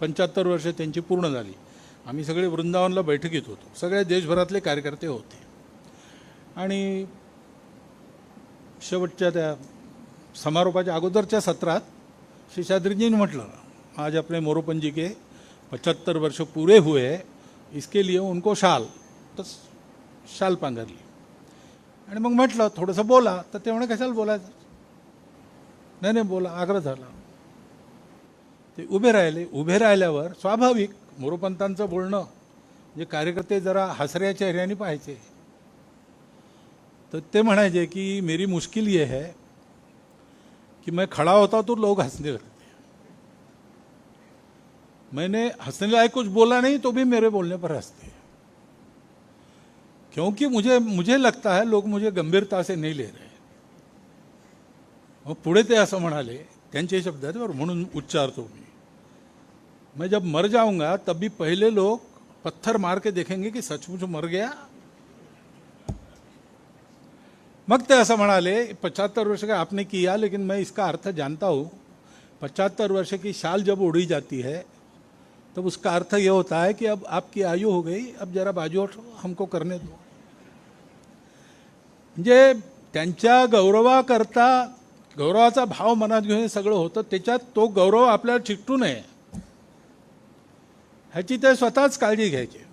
75 वर्ष त्यांची पूर्ण झाली. आम्ही सगळे वृंदावनला बैठकीत होतो, सगळे देशभरातले कार्यकर्ते होते. आणि शेवटच्या त्या समारोपाच्या अगोदरच्या सत्रात शेषाद्रीजींनी म्हटलं, आज अपने मोरोपंत जी के 75 वर्ष पूरे हुए, इसके लिए उनको शाल, तर शाल पांघरली. आणि मग म्हटलं थोडंसं बोला, तर ते म्हणे कशाला बोलायचं, नाही बोला, आग्रह झाला. ते उभे राहिले. उभे राहिल्यावर स्वाभाविक मोरोपंतांचं बोलणं जे कार्यकर्ते जरा हसऱ्या चेहऱ्याने पाहायचे. तर ते म्हणायचे की मेरी मुश्किल ये है कि मैं खड़ा होता तो लोग हंसने लगते, मैंने हंसने लायक कुछ बोला नहीं तो भी मेरे बोलने पर हंसते, क्योंकि मुझे लगता है लोग मुझे गंभीरता से नहीं ले रहे. मग पुढे ते असं म्हणाले, त्यांचे शब्द आहेत बरं, म्हणून उच्चारतो मी, मैं जब मर जाऊंगा तब भी पहले लोग पत्थर मार के देखेंगे कि सचमुच मर गया. मग ते असं म्हणाले, 75 वर्ष का आपने किया, लेकिन मैं इसका अर्थ जानता हूँ. 75 वर्ष की शाल जब उड़ी जाती है तब उसका अर्थ ये होता है कि अब आपकी आयु हो गई, अब जरा बाजू हटो, हमको करने दो. म्हणजे त्यांच्या गौरवाकरता गौरवाचा भाव मनात घेऊन हे सगळं होतं. त्याच्यात तो गौरव आपल्याला चिकटू नये ह्याची ते स्वतःच काळजी घ्यायची.